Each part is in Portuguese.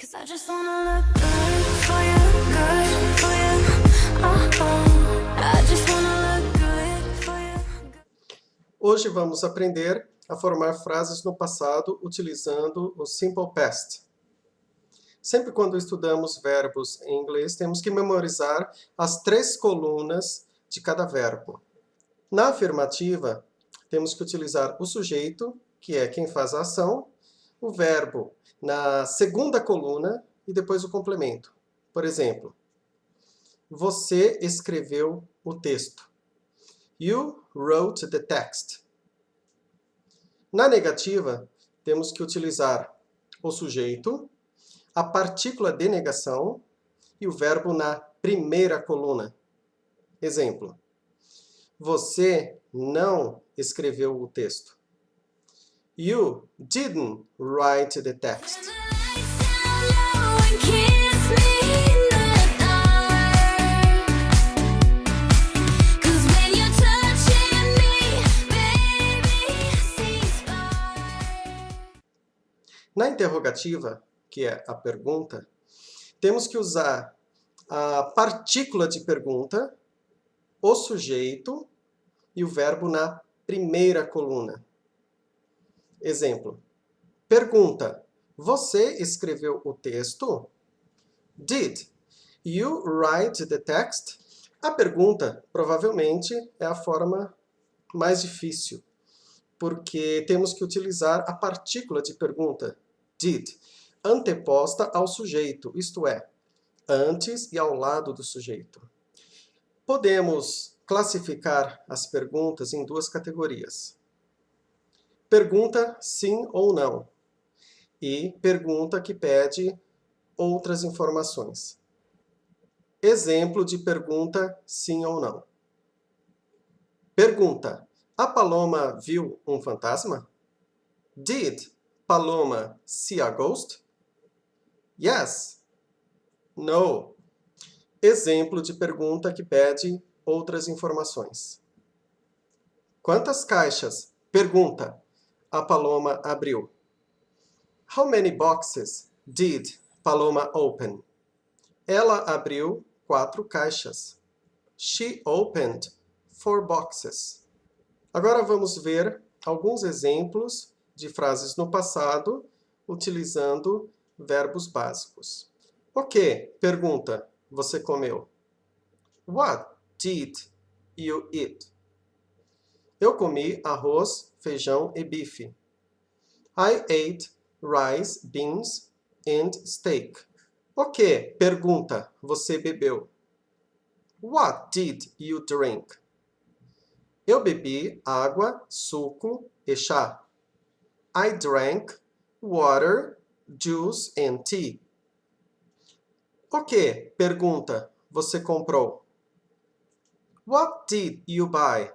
'Cause I just wanna look good for you, good for you. I just wanna look good for you. Hoje vamos aprender a formar frases no passado utilizando o Simple Past. Sempre quando estudamos verbos em inglês, temos que memorizar as 3 colunas de cada verbo. Na afirmativa, temos que utilizar o sujeito, que é quem faz a ação, o verbo na segunda coluna e depois o complemento. Por exemplo, você escreveu o texto. You wrote the text. Na negativa, temos que utilizar o sujeito, a partícula de negação e o verbo na primeira coluna. Exemplo, você não escreveu o texto. You didn't write the text. Na interrogativa, que é a pergunta, temos que usar a partícula de pergunta, o sujeito e o verbo na primeira coluna. Exemplo, pergunta, você escreveu o texto? Did you write the text? A pergunta, provavelmente, é a forma mais difícil, porque temos que utilizar a partícula de pergunta, did, anteposta ao sujeito, isto é, antes e ao lado do sujeito. Podemos classificar as perguntas em 2 categorias. Pergunta sim ou não e pergunta que pede outras informações. Exemplo de pergunta sim ou não. Pergunta, a Paloma viu um fantasma? Did Paloma see a ghost? Yes. No. Exemplo de pergunta que pede outras informações. Quantas caixas? Pergunta, a Paloma abriu. How many boxes did Paloma open? Ela abriu 4 caixas. She opened 4 boxes. Agora vamos ver alguns exemplos de frases no passado utilizando verbos básicos. O que, pergunta, você comeu? What did you eat? Eu comi arroz, feijão e bife. I ate rice, beans and steak. O que, pergunta, você bebeu? What did you drink? Eu bebi água, suco e chá. I drank water, juice and tea. O que, pergunta, você comprou? What did you buy?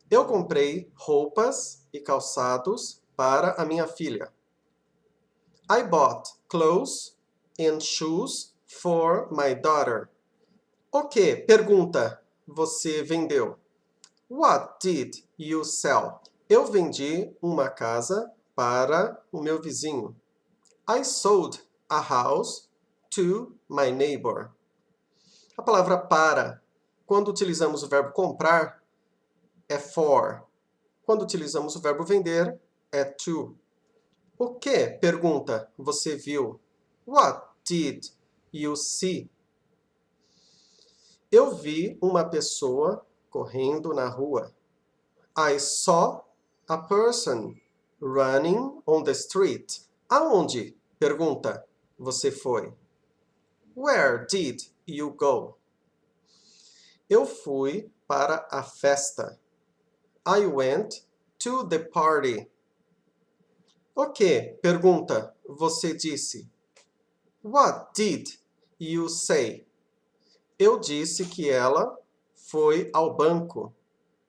Eu comprei roupas e calçados para a minha filha. I bought clothes and shoes for my daughter. O que, pergunta, você vendeu? What did you sell? Eu vendi uma casa para o meu vizinho. I sold a house to my neighbor. A palavra para, quando utilizamos o verbo comprar, é for. Quando utilizamos o verbo vender, é to. O que, pergunta, você viu? What did you see? Eu vi uma pessoa correndo na rua. I saw a person running on the street. Aonde, pergunta, você foi? Where did you go? Eu fui para a festa. I went to the party. O que, pergunta, você disse? What did you say? Eu disse que ela foi ao banco.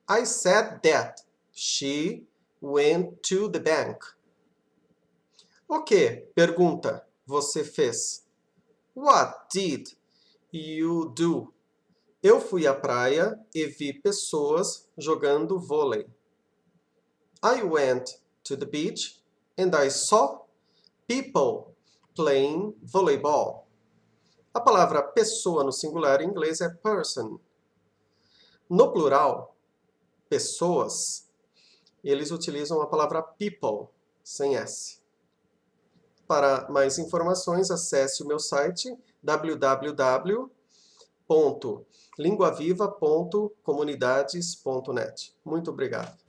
I said that she went to the bank. O que, pergunta, você fez? What did you do? Eu fui à praia e vi pessoas jogando vôlei. I went to the beach and I saw people playing volleyball. A palavra pessoa no singular em inglês é person. No plural, pessoas, eles utilizam a palavra people, sem S. Para mais informações, acesse o meu site www.linguaviva.comunidades.net. Muito obrigado.